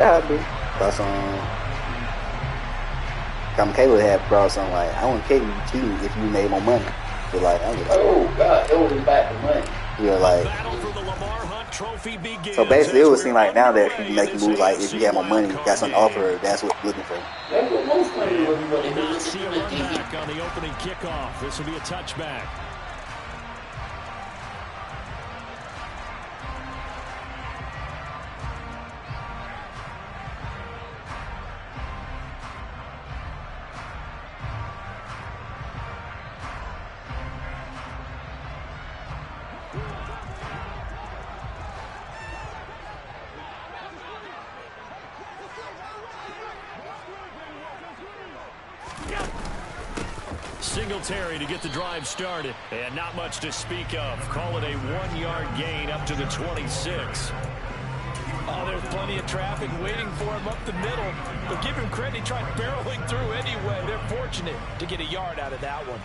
Yeah, I do. But Caleb had brought something like, I wouldn't care if you cheated if you made more money. So like, I was like, oh god, it was back to money. You're like, so basically, it would seem like now that people make moves like, if you have more money, got something to offer, that's what you're looking for. That's what most players are looking for. They will see a run back on the opening kickoff. This will be a touchback. Singletary to get the drive started. And not much to speak of. Call it a 1-yard gain up to the 26. Oh, there's plenty of traffic waiting for him up the middle. But give him credit, he tried barreling through anyway. They're fortunate to get a yard out of that one.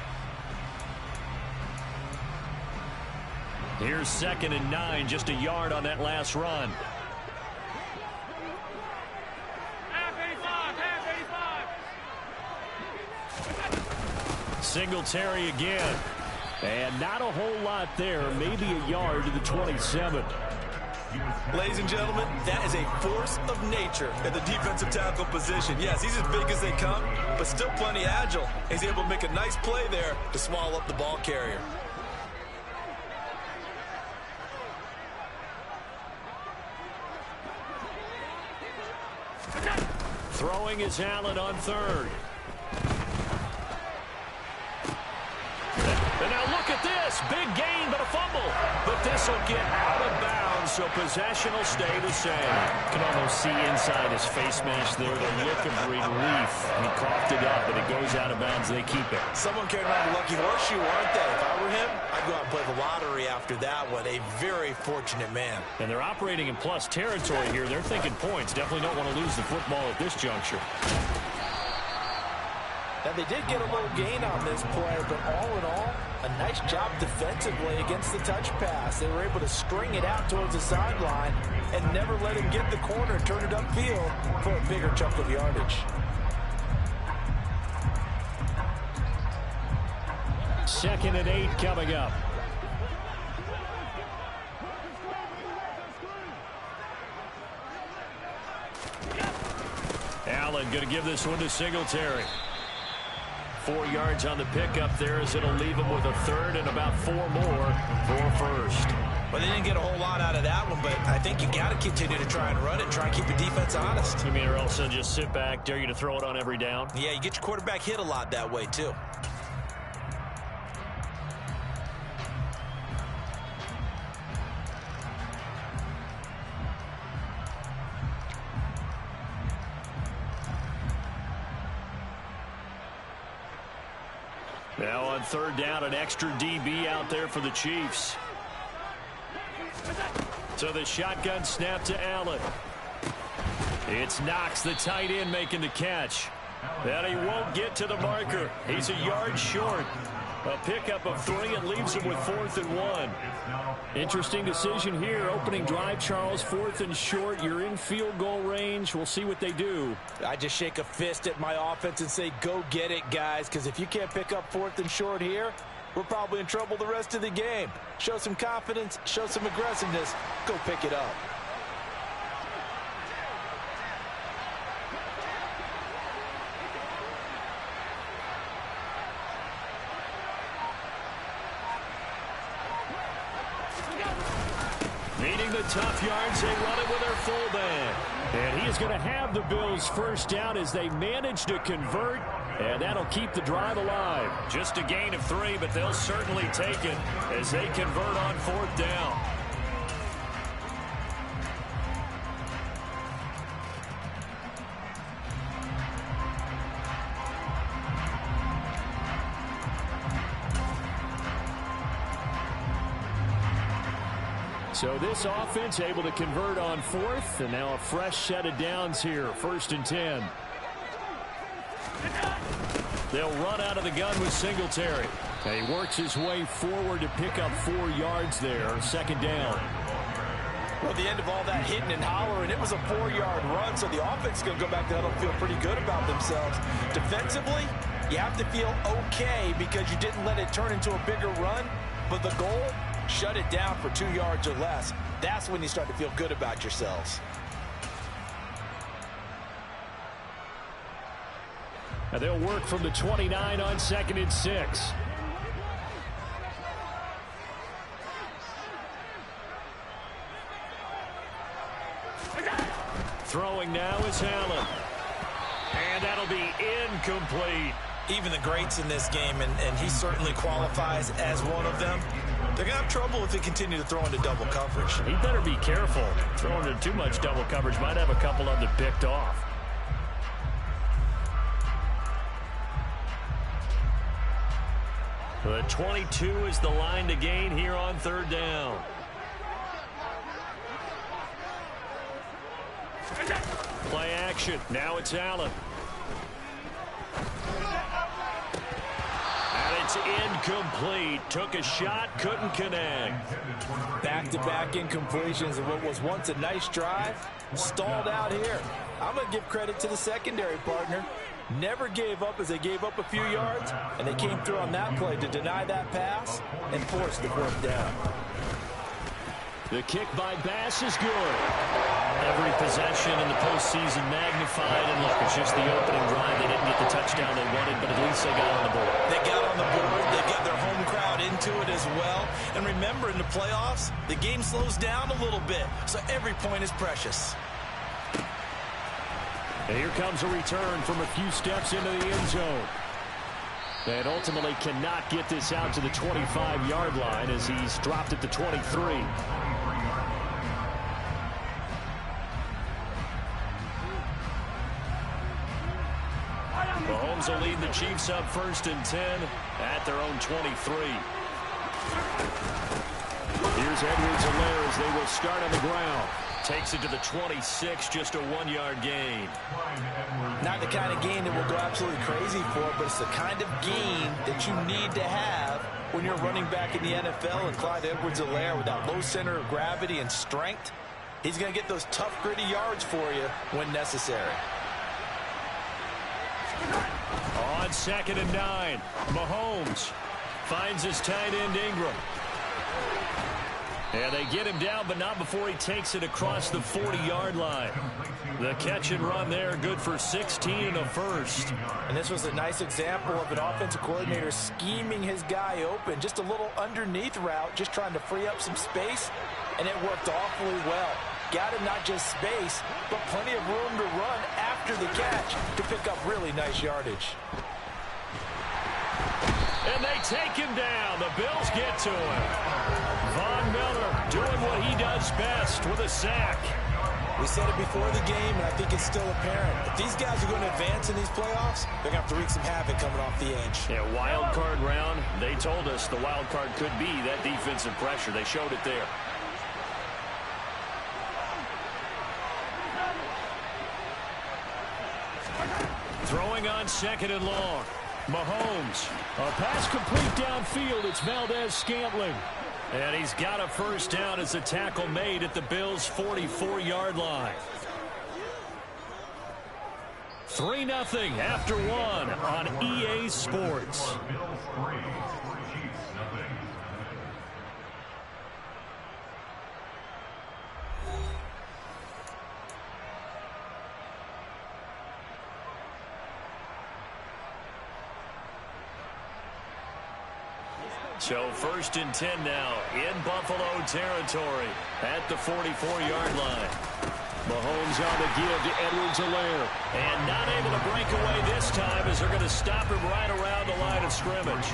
Here's 2nd and 9, just a yard on that last run. Singletary again. And not a whole lot there. Maybe a yard to the 27. Ladies and gentlemen, that is a force of nature at the defensive tackle position. Yes, he's as big as they come, but still plenty agile. He's able to make a nice play there to swallow up the ball carrier. Throwing is Allen on 3rd. And now look at this. Big gain, but a fumble. But this will get out of bounds, so possession will stay the same. You can almost see inside his face mask there the look of relief. He coughed it up, but it goes out of bounds. They keep it. Someone came around a lucky horseshoe, aren't they? If I were him, I'd go out and play the lottery after that one. A very fortunate man. And they're operating in plus territory here. They're thinking points. Definitely don't want to lose the football at this juncture. Now, they did get a little gain on this play, but all in all, a nice job defensively against the touch pass. They were able to string it out towards the sideline and never let him get the corner and turn it upfield for a bigger chunk of yardage. 2nd and 8 coming up. Allen going to give this one to Singletary. 4 yards on the pickup there as it'll leave him with a 3rd and about 4 more for 1st. Well, they didn't get a whole lot out of that one, but I think you got to continue to try and run it, try and keep your defense honest. You mean or else they'll just sit back, dare you to throw it on every down? Yeah, you get your quarterback hit a lot that way, too. Now on 3rd down, an extra DB out there for the Chiefs. So the shotgun snap to Allen. It's Knox, the tight end, making the catch. And he won't get to the marker. He's a yard short. A pickup of 3 and leaves him with 4th and 1. Interesting decision here. Opening drive, Charles. 4th and short. You're in field goal range. We'll see what they do. I just shake a fist at my offense and say, go get it, guys. Because if you can't pick up 4th and short here, we're probably in trouble the rest of the game. Show some confidence. Show some aggressiveness. Go pick it up. Needing the tough yards, they run it with their fullback. And he is going to have the Bills' first down as they manage to convert, and that'll keep the drive alive. Just a gain of 3, but they'll certainly take it as they convert on 4th down. So this offense able to convert on 4th, and now a fresh set of downs here, 1st and 10. They'll run out of the gun with Singletary. And he works his way forward to pick up 4 yards there, 2nd down. Well, at the end of all that hitting and hollering, it was a 4-yard run, so the offense is going to go back to huddle and feel pretty good about themselves. Defensively, you have to feel okay because you didn't let it turn into a bigger run, but the goal, shut it down for 2 yards or less. That's when you start to feel good about yourselves. And they'll work from the 29 on 2nd and 6. Throwing now is Allen. And that'll be incomplete. Even the greats in this game, and he certainly qualifies as one of them, they're going to have trouble if they continue to throw into double coverage. He better be careful. Throwing into too much double coverage might have a couple of them picked off. The 22 is the line to gain here on 3rd down. Play action. Now it's Allen. And it's incomplete. Took a shot, couldn't connect. Back-to-back incompletions of what was once a nice drive, stalled out here. I'm going to give credit to the secondary partner. Never gave up as they gave up a few yards, and they came through on that play to deny that pass and force the 4th down. The kick by Bass is good. Every possession in the postseason magnified. And look, it's just the opening drive. They didn't get the touchdown they wanted, but at least they got on the board. They got on the board. They got their home crowd into it as well. And remember, in the playoffs, the game slows down a little bit, so every point is precious. And here comes a return from a few steps into the end zone. And ultimately cannot get this out to the 25-yard line as he's dropped at the 23. Mahomes will lead the Chiefs up 1st and 10 at their own 23. Here's Edwards-Helaire as they will start on the ground. Takes it to the 26, just a 1-yard gain. Not the kind of gain that we'll go absolutely crazy for, but it's the kind of gain that you need to have when you're running back in the NFL. And Clyde Edwards-Helaire, with that low center of gravity and strength, he's going to get those tough, gritty yards for you when necessary. On 2nd and 9, Mahomes finds his tight end Ingram. And they get him down, but not before he takes it across the 40-yard line. The catch and run there, good for 16 and a first. And this was a nice example of an offensive coordinator scheming his guy open. Just a little underneath route, just trying to free up some space, and it worked awfully well. Got him not just space, but plenty of room to run after the catch to pick up really nice yardage. And they take him down. The Bills get to him. Von Miller doing what he does best with a sack. We said it before the game, and I think it's still apparent. If these guys are going to advance in these playoffs, they're going to have to wreak some havoc coming off the edge. Yeah, wild card round. They told us the wild card could be that defensive pressure. They showed it there. Throwing on 2nd and long. Mahomes. A pass complete downfield. It's Valdez-Scantling. And he's got a first down as a tackle made at the Bills' 44-yard line. 3-0 after 1 on EA Sports. So 1st and 10 now in Buffalo territory at the 44-yard line. Mahomes on the give to Edwards-Helaire. And not able to break away this time as they're going to stop him right around the line of scrimmage.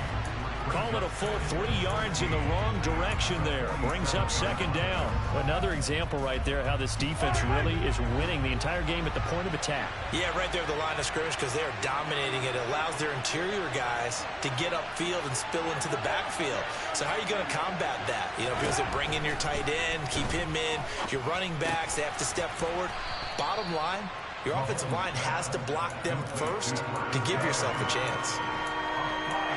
Call it a full 3 yards in the wrong direction there. Brings up 2nd down. Another example right there how this defense really is winning the entire game at the point of attack. Yeah, right there at the line of scrimmage because they're dominating it. It allows their interior guys to get upfield and spill into the backfield. So how are you going to combat that? You know, because they bring in your tight end, keep him in. Your running backs, they have to step forward. Bottom line, your offensive line has to block them first to give yourself a chance.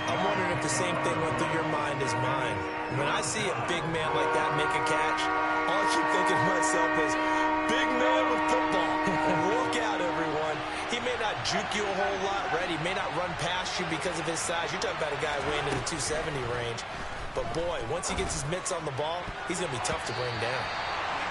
I'm wondering if the same thing went through your mind as mine. When I see a big man like that make a catch, all I keep thinking to myself is, big man with football. Look out, everyone. He may not juke you a whole lot, right? He may not run past you because of his size. You're talking about a guy weighing in the 270 range. But, boy, once he gets his mitts on the ball, he's going to be tough to bring down.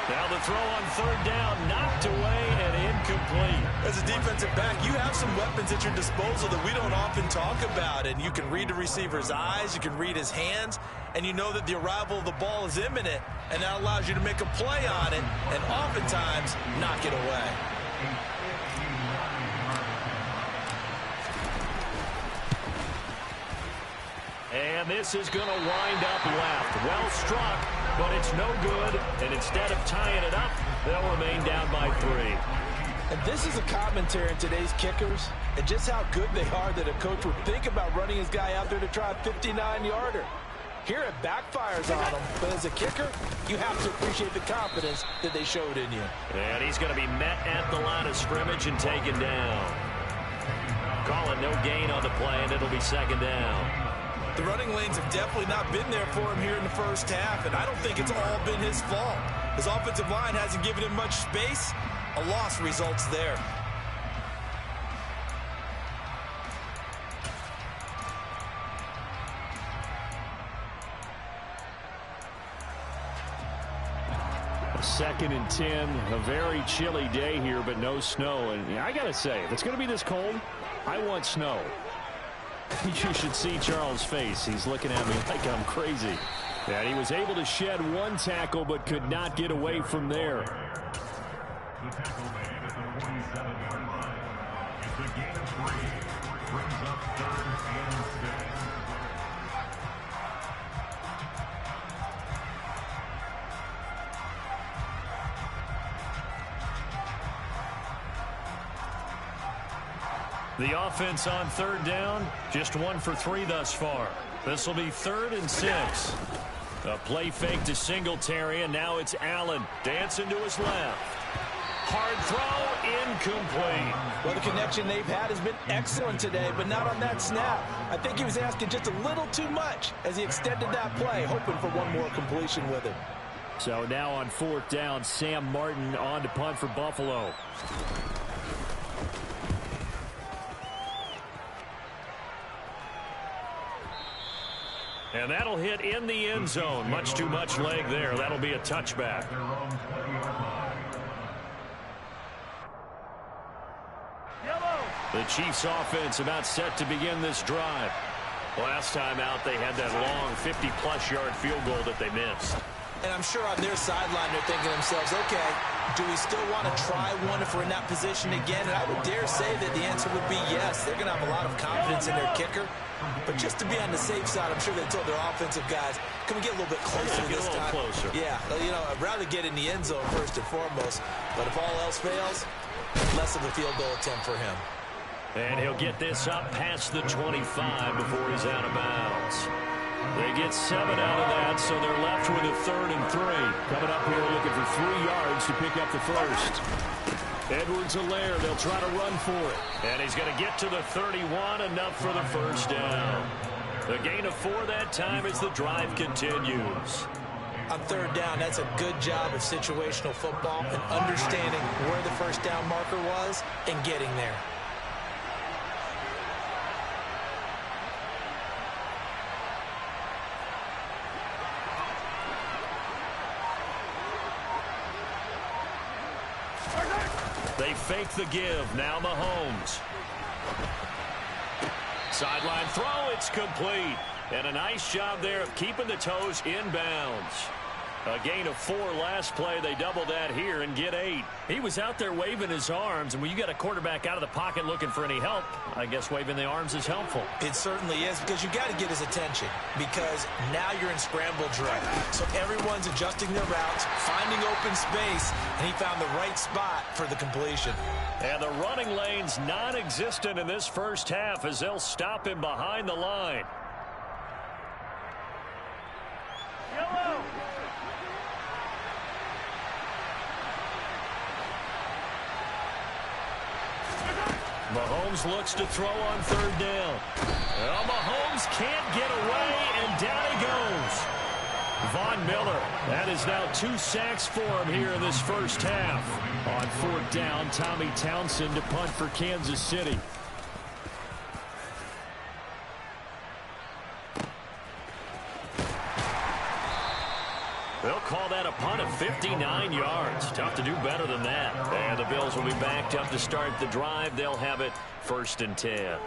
Now the throw on third down, knocked away and incomplete. As a defensive back, you have some weapons at your disposal that we don't often talk about. And you can read the receiver's eyes, you can read his hands, and you know that the arrival of the ball is imminent. And that allows you to make a play on it and oftentimes knock it away. And this is going to wind up left. Well struck, but it's no good. And instead of tying it up, they'll remain down by 3. And this is a commentary in today's kickers and just how good they are that a coach would think about running his guy out there to try a 59-yarder. Here it backfires on him, but as a kicker, you have to appreciate the confidence that they showed in you. And he's going to be met at the line of scrimmage and taken down. Call it no gain on the play, and it'll be second down. The running lanes have definitely not been there for him here in the first half, and I don't think it's all been his fault. His offensive line hasn't given him much space. A loss results there. Second and 10, a very chilly day here, but no snow. And I got to say, if it's going to be this cold, I want snow. You should see Charles' face. He's looking at me like I'm crazy. And he was able to shed one tackle, but could not get away from there. The tackle made at the 47-yard line. It's a gain of 3. Brings up 3rd and 6. The offense on third down, just 1 for 3 thus far. This will be 3rd and 6. A play fake to Singletary, and now it's Allen dancing to his left. Hard throw, incomplete. Well, the connection they've had has been excellent today, but not on that snap. I think he was asking just a little too much as he extended that play, hoping for one more completion with it. So now on 4th down, Sam Martin on to punt for Buffalo. And that'll hit in the end zone. Much too much leg there. That'll be a touchback. The Chiefs offense about set to begin this drive. Last time out, they had that long 50-plus yard field goal that they missed. And I'm sure on their sideline they're thinking to themselves, okay, do we still want to try one if we're in that position again? And I would dare say that the answer would be yes. They're going to have a lot of confidence in their kicker. But just to be on the safe side, I'm sure they told their offensive guys, can we get a little bit closer this time? Closer. Yeah, you know, I'd rather get in the end zone first and foremost. But if all else fails, less of a field goal attempt for him. And he'll get this up past the 25 before he's out of bounds. They get 7 out of that, so they're left with a 3rd and 3. Coming up here looking for 3 yards to pick up the first. Edwards-Helaire, they'll try to run for it. And he's going to get to the 31, enough for the first down. The gain of 4 that time as the drive continues. On 3rd down, that's a good job of situational football and understanding where the first down marker was and getting there. They fake the give. Now Mahomes. Sideline throw. It's complete. And a nice job there of keeping the toes inbounds. A gain of 4 last play. They double that here and get 8. He was out there waving his arms, and when you got a quarterback out of the pocket looking for any help, I guess waving the arms is helpful. It certainly is, because you got to get his attention, because now you're in scramble drill. So everyone's adjusting their routes, finding open space, and he found the right spot for the completion. And the running lane's non-existent in this first half as they'll stop him behind the line. Yellow. Mahomes looks to throw on 3rd down. Well, Mahomes can't get away, and down he goes. Von Miller, that is now 2 sacks for him here in this first half. On 4th down, Tommy Townsend to punt for Kansas City. They'll call that a punt of 59 yards. Tough to do better than that. And the Bills will be backed up to start the drive. They'll have it 1st and 10.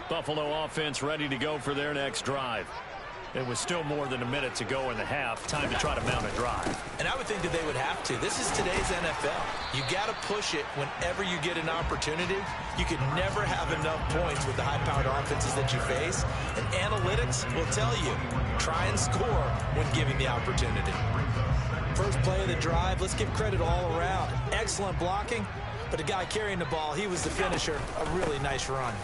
Buffalo offense ready to go for their next drive. It was still more than a minute to go in the half. Time to try to mount a drive. And I would think that they would have to. This is today's NFL. You got to push it whenever you get an opportunity. You can never have enough points with the high-powered offenses that you face. And analytics will tell you, try and score when given the opportunity. First play of the drive, let's give credit all around. Excellent blocking, but the guy carrying the ball, he was the finisher. A really nice run.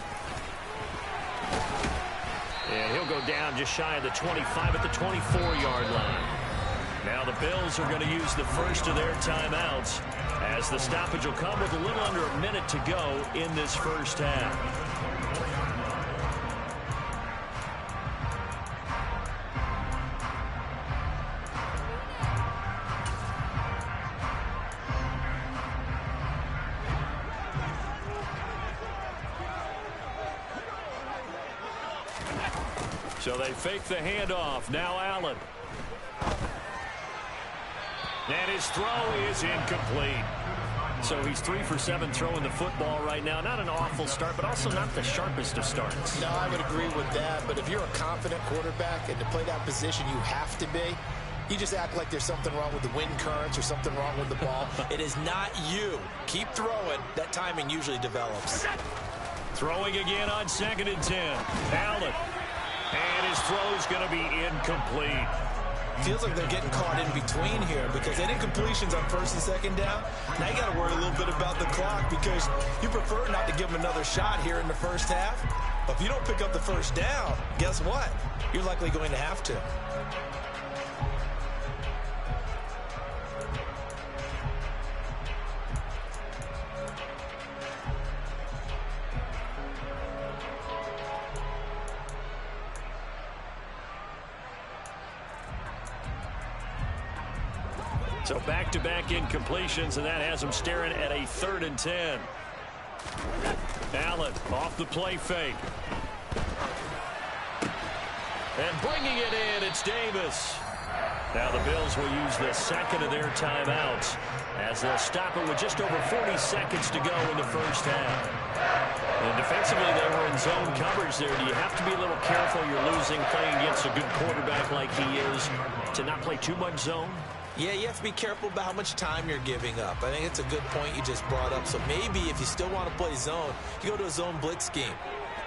And he'll go down just shy of the 25 at the 24-yard line. Now the Bills are going to use the first of their timeouts as the stoppage will come with a little under a minute to go in this first half. So they fake the handoff. Now Allen. And his throw is incomplete. So he's 3 for 7 throwing the football right now. Not an awful start, but also not the sharpest of starts. No, I would agree with that. But if you're a confident quarterback and to play that position, you have to be. You just act like there's something wrong with the wind currents or something wrong with the ball. It is not you. Keep throwing. That timing usually develops. Throwing again on 2nd and 10. Allen. And his throw's going to be incomplete. Feels like they're getting caught in between here because they did completions on 1st and 2nd down. Now you got to worry a little bit about the clock because you prefer not to give them another shot here in the first half. But if you don't pick up the 1st down, guess what? You're likely going to have to. So back-to-back incompletions, and that has them staring at a 3rd and 10. Allen off the play fake. And bringing it in, it's Davis. Now the Bills will use the 2nd of their timeouts as they'll stop it with just over 40 seconds to go in the first half. And defensively, they were in zone coverage there. Do you have to be a little careful? You're losing playing against a good quarterback like he is to not play too much zone? Yeah, you have to be careful about how much time you're giving up. I think it's a good point you just brought up. So maybe if you still want to play zone, you go to a zone blitz scheme.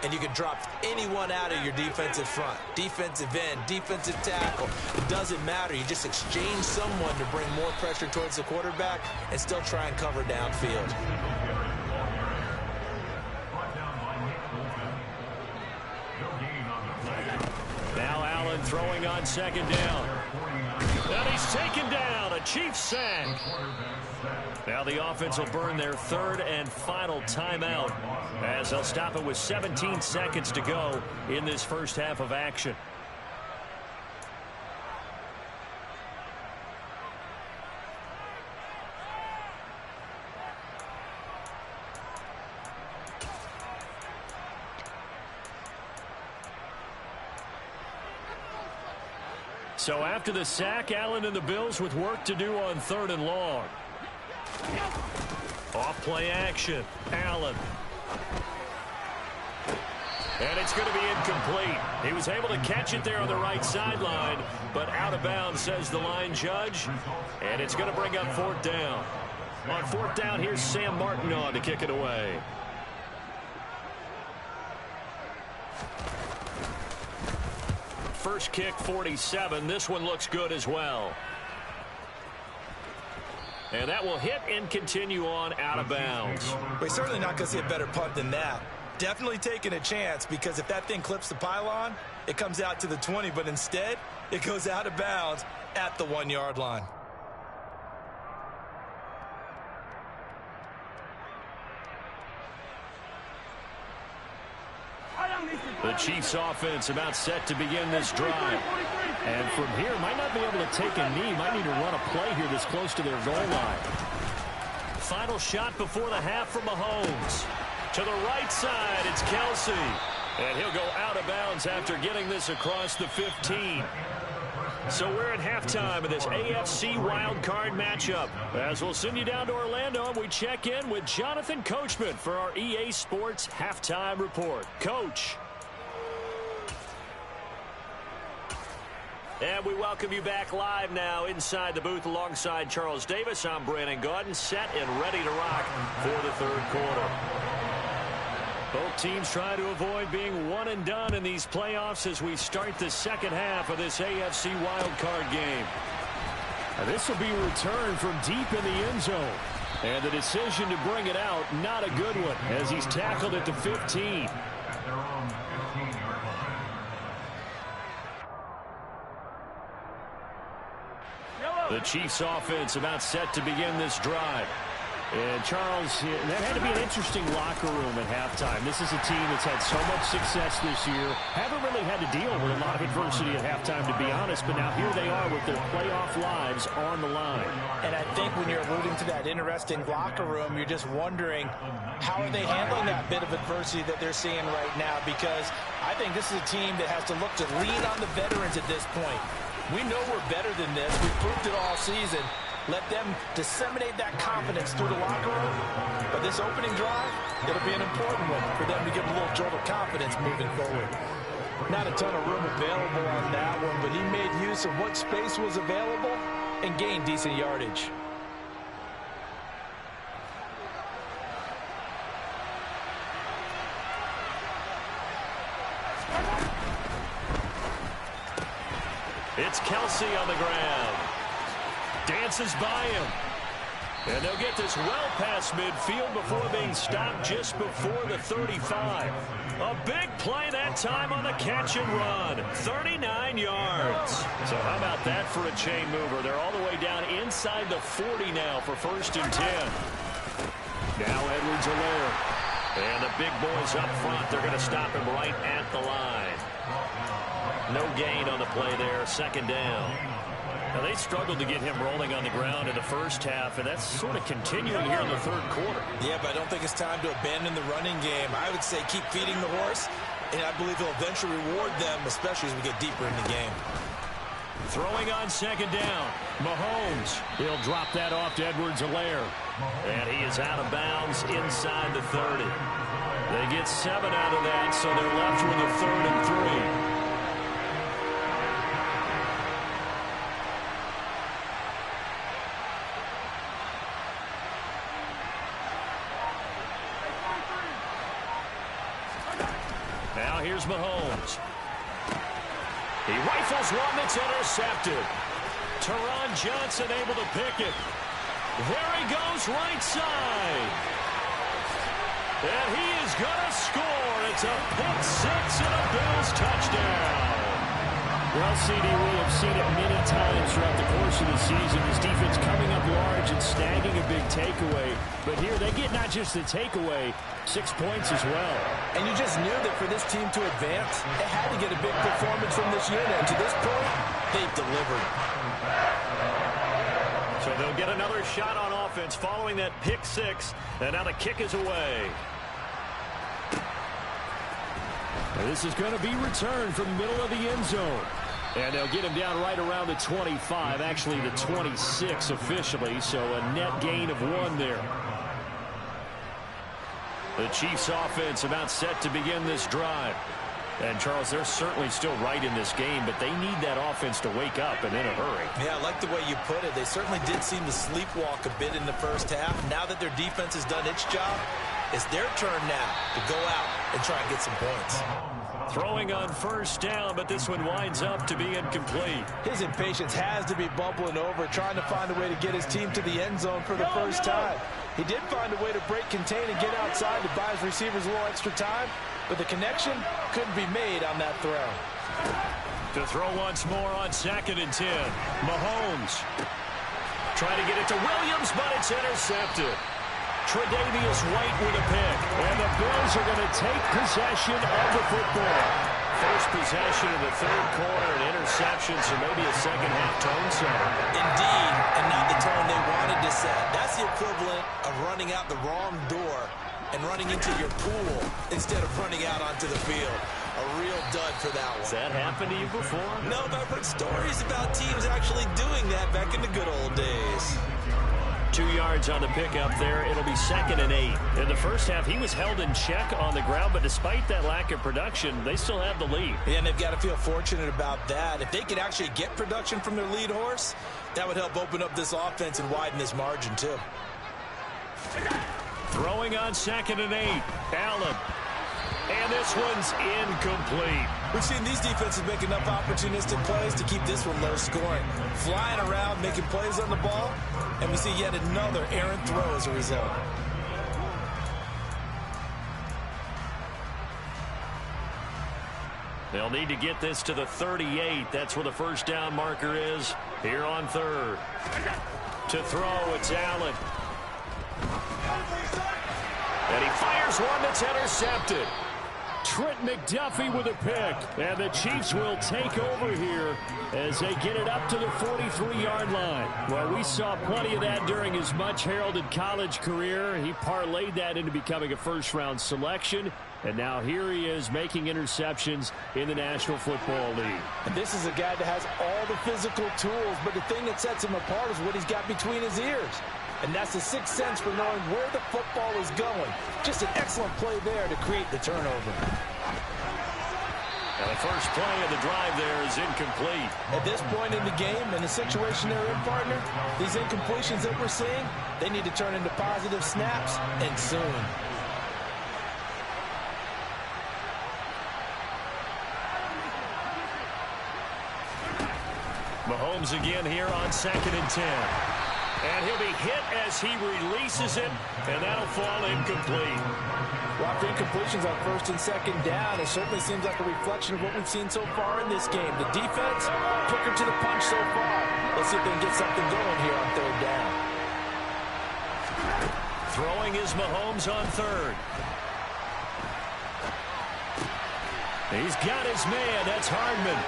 And you can drop anyone out of your defensive front. Defensive end, defensive tackle. It doesn't matter. You just exchange someone to bring more pressure towards the quarterback and still try and cover downfield. Now Allen throwing on 2nd down. And he's taken down, a Chiefs sack. Now the offense will burn their 3rd and final timeout as they'll stop it with 17 seconds to go in this first half of action. So after the sack, Allen and the Bills with work to do on 3rd and long. Off play action. Allen. And it's going to be incomplete. He was able to catch it there on the right sideline, but out of bounds, says the line judge. And it's going to bring up 4th down. On 4th down, here's Sam Martin on to kick it away. First kick, 47. This one looks good as well. And that will hit and continue on out of bounds. We're certainly not going to see a better punt than that. Definitely taking a chance because if that thing clips the pylon, it comes out to the 20, but instead, it goes out of bounds at the 1-yard line. The Chiefs offense about set to begin this drive. And from here, might not be able to take a knee. Might need to run a play here this close to their goal line. Final shot before the half from Mahomes. To the right side, it's Kelsey. And he'll go out of bounds after getting this across the 15. So we're at halftime of this AFC wildcard matchup. As we'll send you down to Orlando, and we check in with Jonathan Coachman for our EA Sports Halftime Report. Coach. And we welcome you back live now inside the booth alongside Charles Davis. I'm Brandon Gaudin, set and ready to rock for the third quarter. Both teams try to avoid being one and done in these playoffs as we start the second half of this AFC wildcard game. Now this will be returned from deep in the end zone. And the decision to bring it out, not a good one, as he's tackled at the 15. The Chiefs offense about set to begin this drive. And Charles, that had to be an interesting locker room at halftime. This is a team that's had so much success this year. Haven't really had to deal with a lot of adversity at halftime, to be honest. But now here they are with their playoff lives on the line. And I think when you're alluding to that interesting locker room, you're just wondering how are they handling that bit of adversity that they're seeing right now? Because I think this is a team that has to look to lean on the veterans at this point. We know we're better than this. We've proved it all season. Let them disseminate that confidence through the locker room. But this opening drive, it'll be an important one for them to give a little jolt of confidence moving forward. Not a ton of room available on that one, but he made use of what space was available and gained decent yardage. It's Kelsey on the ground. Dances by him. And they'll get this well past midfield before being stopped just before the 35. A big play that time on the catch and run. 39 yards. So how about that for a chain mover? They're all the way down inside the 40 now for 1st and 10. Now Edwards-Helaire. And the big boys up front, they're going to stop him right at the line. No gain on the play there, 2nd down. Now, they struggled to get him rolling on the ground in the first half, and that's sort of continuing here in the third quarter. Yeah, but I don't think it's time to abandon the running game. I would say keep feeding the horse, and I believe he'll eventually reward them, especially as we get deeper in the game. Throwing on 2nd down, Mahomes. He'll drop that off to Edwards-Helaire. And he is out of bounds inside the 30. They get 7 out of that, so they're left with a 3rd and 3. Now here's Mahomes. He rifles one that's intercepted. Teron Johnson able to pick it. There he goes right side. And he is going to score. It's a pick 6 and a Bills touchdown. Well, CD, we have seen it many times throughout the course of the season. This defense coming up large and snagging a big takeaway. But here they get not just the takeaway, 6 points as well. And you just knew that for this team to advance, they had to get a big performance from this unit. And to this point, they've delivered. So they'll get another shot on offense following that pick 6. And now the kick is away. This is going to be returned from the middle of the end zone. And they'll get him down right around the 25, actually the 26 officially, so a net gain of 1 there. The Chiefs offense about set to begin this drive. And, Charles, they're certainly still right in this game, but they need that offense to wake up and in a hurry. Yeah, I like the way you put it. They certainly did seem to sleepwalk a bit in the first half. Now that their defense has done its job, it's their turn now to go out and try and get some points. Throwing on 1st down, but this one winds up to be incomplete. His impatience has to be bubbling over, trying to find a way to get his team to the end zone for the first time. He did find a way to break contain and get outside to buy his receivers a little extra time, but the connection couldn't be made on that throw. To throw once more on 2nd and 10. Mahomes trying to get it to Williams, but it's intercepted. Tre'Davious White with a pick. And the Bills are going to take possession of the football. First possession of the third quarter, an interception, so maybe a second-half tone setter. Indeed, and not the tone they wanted to set. That's the equivalent of running out the wrong door and running into your pool instead of running out onto the field. A real dud for that one. Has that happened to you before? No, but I've heard stories about teams actually doing that back in the good old days. 2 yards on the pickup there. It'll be 2nd and 8. In the first half, he was held in check on the ground, but despite that lack of production, they still have the lead. Yeah, and they've got to feel fortunate about that. If they could actually get production from their lead horse, that would help open up this offense and widen this margin, too. Throwing on 2nd and 8. Allen. And this one's incomplete. We've seen these defenses make enough opportunistic plays to keep this one low scoring. Flying around, making plays on the ball, and we see yet another errant throw as a result. They'll need to get this to the 38. That's where the first down marker is here on 3rd. To throw, it's Allen. And he fires one that's intercepted. Trent McDuffie with a pick. And the Chiefs will take over here as they get it up to the 43-yard line. Well, we saw plenty of that during his much-heralded college career. He parlayed that into becoming a first-round selection. And now here he is making interceptions in the National Football League. And this is a guy that has all the physical tools, but the thing that sets him apart is what he's got between his ears. And that's the sixth sense for knowing where the football is going. Just an excellent play there to create the turnover. And the first play of the drive there is incomplete. At this point in the game, in the situation they're in, partner, these incompletions that we're seeing, they need to turn into positive snaps, and soon. Mahomes again here on 2nd and 10. And he'll be hit as he releases it, and that'll fall incomplete. Well, after incompletions on 1st and 2nd down, it certainly seems like a reflection of what we've seen so far in this game. The defense, quicker to the punch so far. Let's see if they can get something going here on 3rd down. Throwing is Mahomes on 3rd. He's got his man. That's Hardman.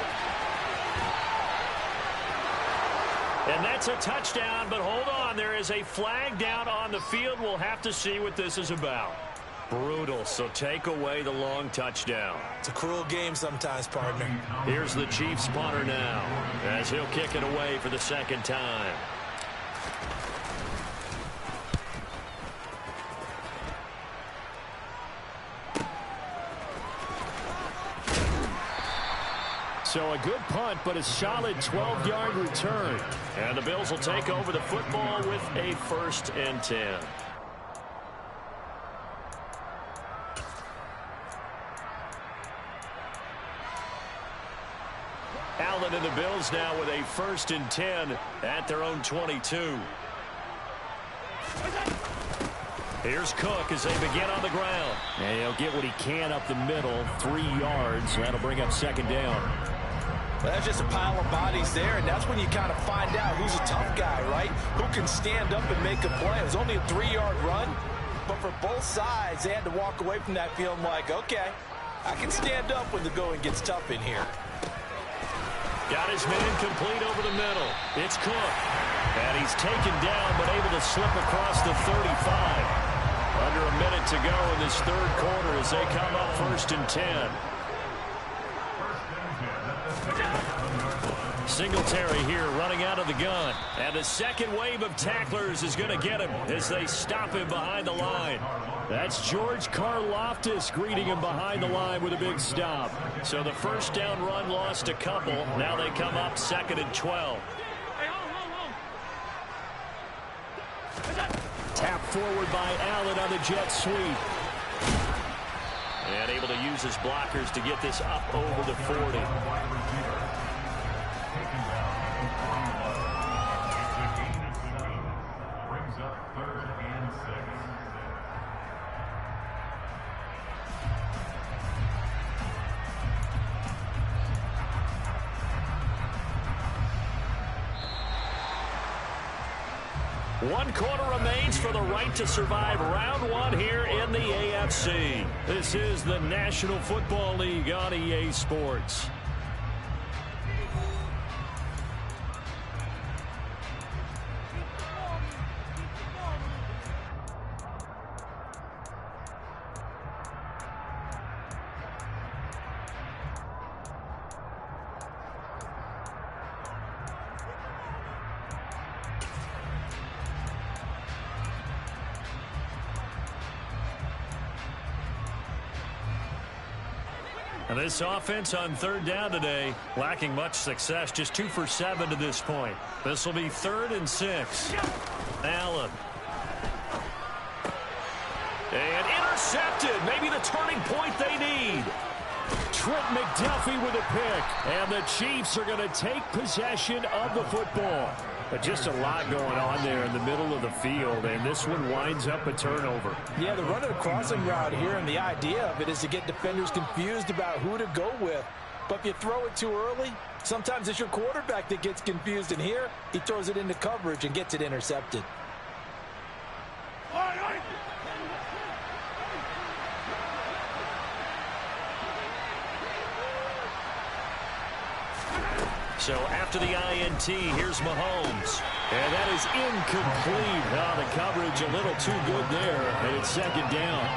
And that's a touchdown, but hold on. There is a flag down on the field. We'll have to see what this is about. Brutal, so take away the long touchdown. It's a cruel game sometimes, partner. Here's the Chiefs punter now, as he'll kick it away for the 2nd time. So a good punt, but a solid 12-yard return. And the Bills will take over the football with a 1st and 10. Allen and the Bills now with a 1st and 10 at their own 22. Here's Cook as they begin on the ground. And he'll get what he can up the middle, 3 yards. That'll bring up 2nd down. Well, that's just a pile of bodies there, and that's when you kind of find out who's a tough guy, right? Who can stand up and make a play. It was only a 3-yard run, but for both sides, they had to walk away from that feeling like, okay, I can stand up when the going gets tough in here. Got his man complete over the middle. It's Cook. And he's taken down, but able to slip across the 35. Under a minute to go in this 3rd quarter as they come up 1st and 10. Singletary here running out of the gun. And the second wave of tacklers is going to get him as they stop him behind the line. That's George Karlaftis greeting him behind the line with a big stop. So the 1st down run lost a couple. Now they come up 2nd and 12. Tap forward by Allen on the jet sweep. And able to use his blockers to get this up over the 40. Brings up 3rd and 6. 1 quarter remains for the right to survive round 1 here in the AFC. This is the National Football League on EA Sports. And this offense on 3rd down today, lacking much success, just 2 for 7 to this point. This will be 3rd and 6. Allen. And intercepted. Maybe the turning point they need. Trent McDuffie with a pick. And the Chiefs are going to take possession of the football. But just a lot going on there in the middle of the field, and this one winds up a turnover. Yeah, they're running a crossing route here, and the idea of it is to get defenders confused about who to go with. But if you throw it too early, sometimes it's your quarterback that gets confused, and here he throws it into coverage and gets it intercepted. So after the INT, here's Mahomes. And that is incomplete. Oh, the coverage a little too good there. And it's 2nd down.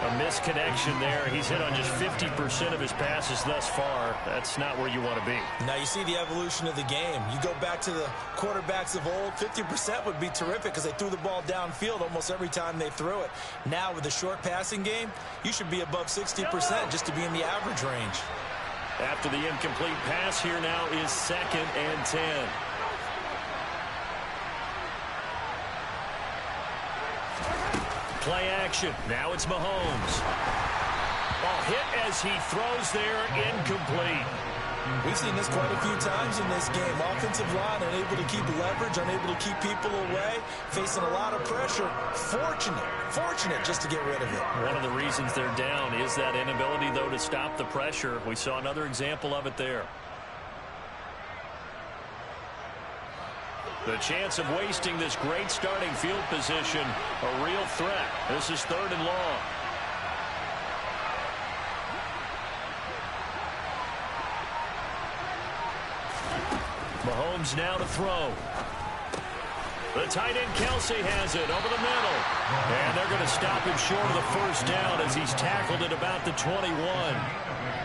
A misconnection there. He's hit on just 50% of his passes thus far. That's not where you want to be. Now you see the evolution of the game. You go back to the quarterbacks of old, 50% would be terrific because they threw the ball downfield almost every time they threw it. Now with the short passing game, you should be above 60% just to be in the average range. After the incomplete pass, here now is 2nd and 10. Play action. Now it's Mahomes. Ball hit as he throws there, incomplete. We've seen this quite a few times in this game. Offensive line unable to keep leverage, unable to keep people away, facing a lot of pressure. Fortunate just to get rid of it. One of the reasons they're down is that inability, though, to stop the pressure. We saw another example of it there. The chance of wasting this great starting field position, a real threat. This is 3rd and long. Mahomes now to throw. The tight end Kelsey has it over the middle. And they're going to stop him short of the 1st down as he's tackled at about the 21.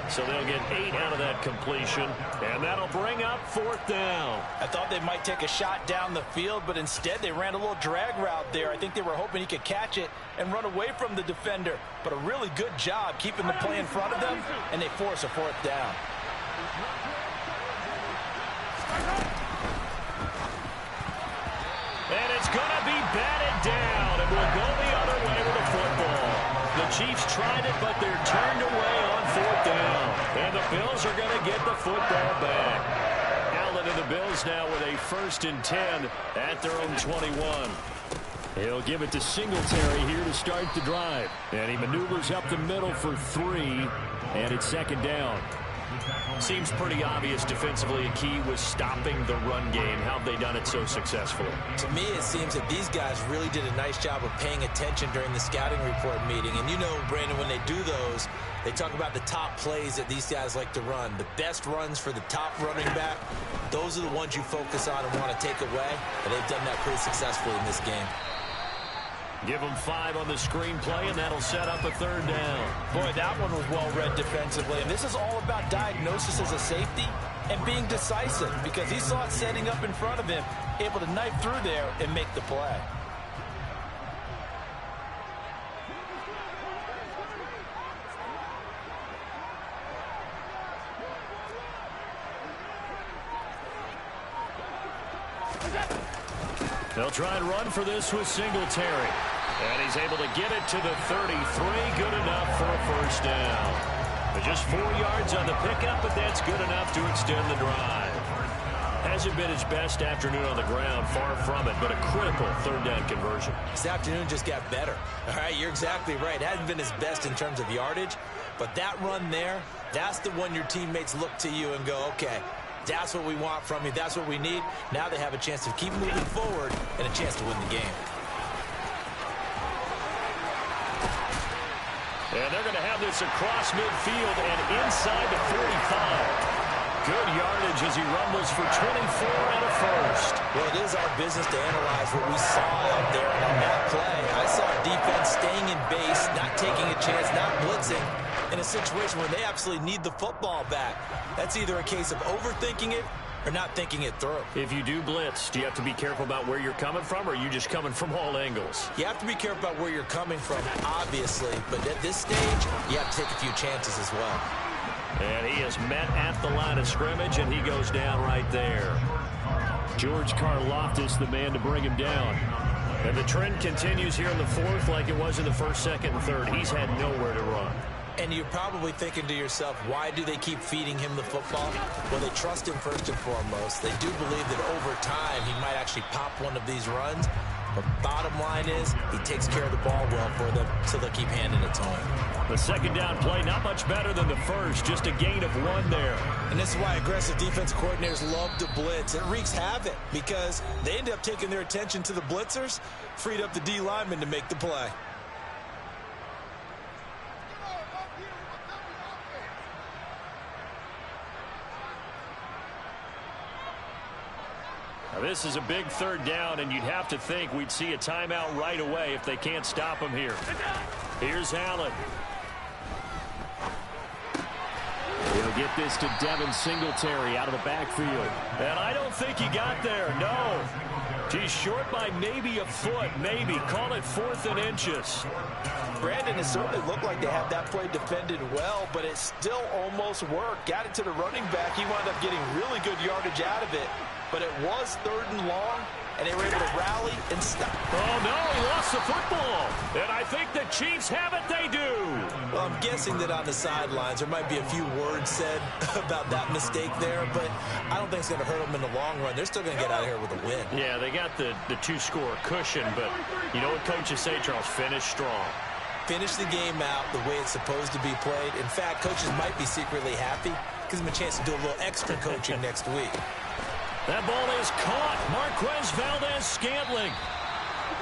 So they'll get 8 out of that completion. And that'll bring up 4th down. I thought they might take a shot down the field, but instead they ran a little drag route there. I think they were hoping he could catch it and run away from the defender. But a really good job keeping the play in front of them, and they force a 4th down. And it's going to be batted down, and we'll go the other way with the football. The Chiefs tried it, but they're turned away on 4th down. And the Bills are going to get the football back. Allen and the Bills now with a 1st and 10 at their own 21. He'll give it to Singletary here to start the drive. And he maneuvers up the middle for 3, and it's 2nd down. Seems pretty obvious defensively a key was stopping the run game. How have they done it so successfully? To me, it seems that these guys really did a nice job of paying attention during the scouting report meeting. And you know, Brandon, when they do those, they talk about the top plays that these guys like to run. The best runs for the top running back, those are the ones you focus on and want to take away. And they've done that pretty successfully in this game. Give them 5 on the screenplay, and that'll set up a 3rd down. Boy, that one was well read defensively. And this is all about diagnosis as a safety and being decisive, because he saw it setting up in front of him, able to knife through there and make the play. They'll try and run for this with Singletary. And he's able to get it to the 33. Good enough for a 1st down. But just 4 yards on the pickup, but that's good enough to extend the drive. Hasn't been his best afternoon on the ground, far from it, but a critical 3rd down conversion. This afternoon just got better. All right, you're exactly right. Hasn't been his best in terms of yardage, but that run there, that's the one your teammates look to you and go, okay, That's what we want from you. That's what we need. Now they have a chance to keep moving forward and a chance to win the game. And they're going to have this across midfield and inside the 45. Good yardage as he rumbles for 24 and a first. Well, it is our business to analyze what we saw out there on that play. I saw defense staying in base, not taking a chance, not blitzing, in a situation where they absolutely need the football back. That's either a case of overthinking it or not thinking it through. If you do blitz, do you have to be careful about where you're coming from, or are you just coming from all angles? You have to be careful about where you're coming from, obviously, but at this stage, you have to take a few chances as well. And he is met at the line of scrimmage, and he goes down right there. George Karlaftis, the man to bring him down. And the trend continues here in the fourth like it was in the first, second, and third. He's had nowhere to run. And you're probably thinking to yourself, why do they keep feeding him the football? Well, they trust him first and foremost. They do believe that over time he might actually pop one of these runs. But bottom line is, he takes care of the ball well for them, so they'll keep handing it to him. The second down play, not much better than the first, just a gain of 1 there. And this is why aggressive defensive coordinators love to blitz. It wreaks havoc because they end up taking their attention to the blitzers, freed up the D lineman to make the play. Now, this is a big third down, and you'd have to think we'd see a timeout right away if they can't stop him here. Here's Allen. He'll get this to Devin Singletary out of the backfield. And I don't think he got there, no. He's short by maybe a foot, maybe. Call it 4th and inches. Brandon, it certainly looked like they had that play defended well, but it still almost worked. Got it to the running back. He wound up getting really good yardage out of it. But it was 3rd and long, and they were able to rally and stop. Oh, no, he lost the football. And I think the Chiefs have it. They do. Well, I'm guessing that on the sidelines there might be a few words said about that mistake there, but I don't think it's going to hurt them in the long run. They're still going to get out of here with a win. Yeah, they got the 2-score cushion, but you know what coaches say, Charles? Finish strong. Finish the game out the way it's supposed to be played. In fact, coaches might be secretly happy. Gives them a chance to do a little extra coaching next week. That ball is caught. Marquez Valdes-Scantling.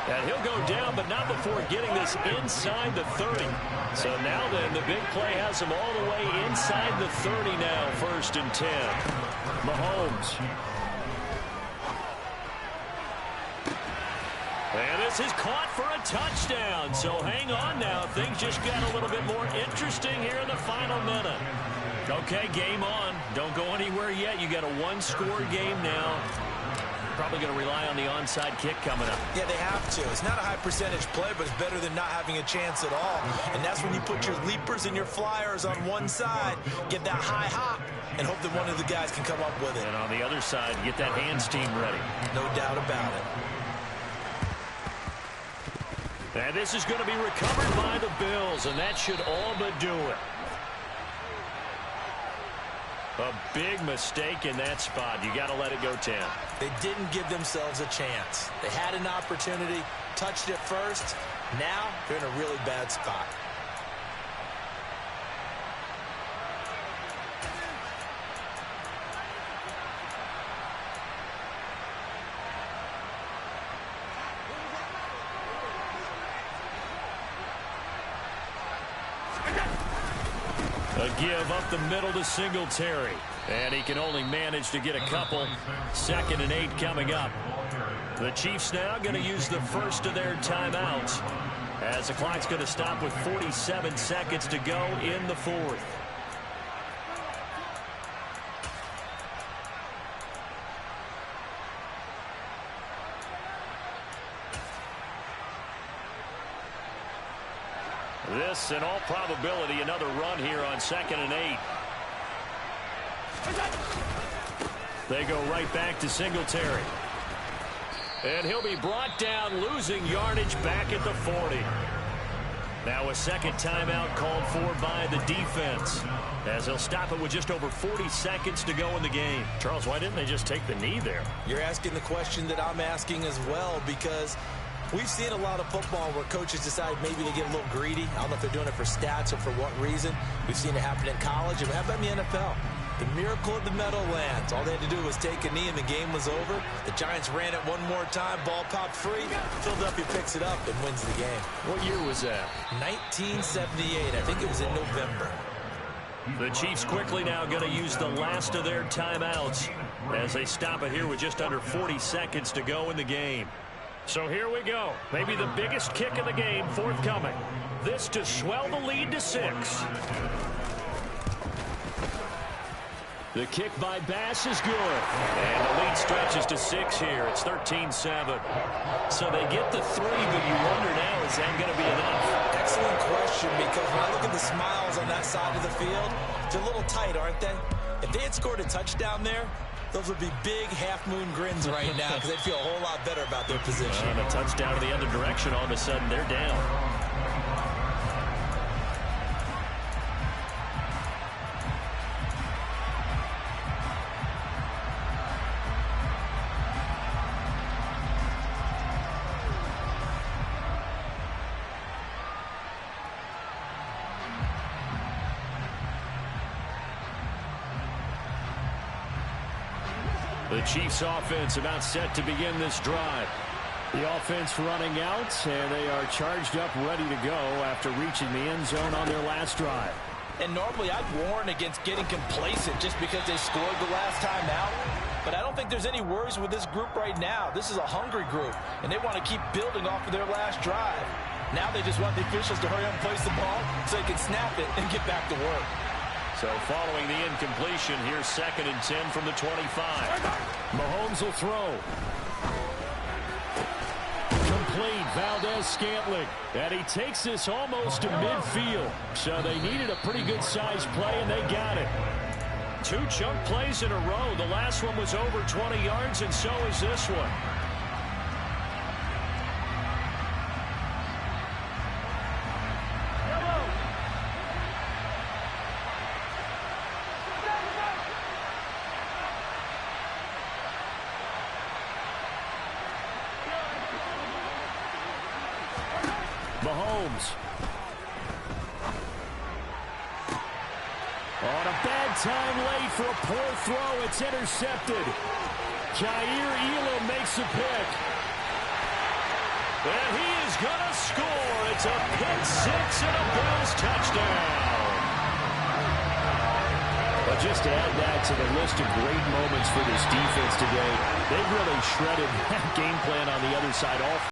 And he'll go down, but not before getting this inside the 30. So now then, the big play has him all the way inside the 30 now, 1st and 10. Mahomes. And this is caught for a touchdown. So hang on now. Things just got a little bit more interesting here in the final minute. Okay, game on. Don't go anywhere yet. You got a 1-score game now. Probably going to rely on the onside kick coming up. Yeah, they have to. It's not a high percentage play, but it's better than not having a chance at all. And that's when you put your leapers and your flyers on one side, get that high hop, and hope that one of the guys can come up with it. And on the other side, get that hands team ready. No doubt about it. And this is going to be recovered by the Bills, and that should all but do it. A big mistake in that spot. You got to let it go 10. They didn't give themselves a chance. They had an opportunity, touched it first. Now they're in a really bad spot. A give up the middle to Singletary. And he can only manage to get a couple. 2nd and 8 coming up. The Chiefs now going to use the first of their timeouts, as the clock's going to stop with 47 seconds to go in the 4th. This, in all probability, another run here on 2nd and 8. They go right back to Singletary. And he'll be brought down, losing yardage back at the 40. Now a second timeout called for by the defense, as they'll stop it with just over 40 seconds to go in the game. Charles, why didn't they just take the knee there? You're asking the question that I'm asking as well, because we've seen a lot of football where coaches decide maybe they get a little greedy. I don't know if they're doing it for stats or for what reason. We've seen it happen in college, and how about in the NFL? The miracle of the Meadowlands. All they had to do was take a knee and the game was over. The Giants ran it one more time. Ball popped free. Philadelphia picks it up and wins the game. What year was that? 1978. I think it was in November. The Chiefs quickly now going to use the last of their timeouts as they stop it here with just under 40 seconds to go in the game. So here we go. Maybe the biggest kick of the game forthcoming. This to swell the lead to 6. The kick by Bass is good. And the lead stretches to 6 here. It's 13-7. So they get the 3, but you wonder now, is that going to be enough? Excellent question, because when I look at the smiles on that side of the field, they're a little tight, aren't they? If they had scored a touchdown there, those would be big half-moon grins right now because they'd feel a whole lot better about their position. And a touchdown in the other direction, all of a sudden they're down. The Chiefs offense about set to begin this drive. The offense running out, and they are charged up, ready to go after reaching the end zone on their last drive. And normally I'd warn against getting complacent just because they scored the last time out. But I don't think there's any worries with this group right now. This is a hungry group, and they want to keep building off of their last drive. Now they just want the officials to hurry up and place the ball so they can snap it and get back to work. So following the incompletion, here's 2nd and 10 from the 25. Mahomes will throw. Complete, Valdez-Scantling. And he takes this almost to midfield. So they needed a pretty good-sized play, and they got it. 2 chunk plays in a row. The last one was over 20 yards, and so is this one. Mahomes. On a bad time late for a poor throw. It's intercepted. Jair Elam makes a pick. And he is going to score. It's a pick 6 and a Bills touchdown. But just to add that to the list of great moments for this defense today, they really shredded that game plan on the other side.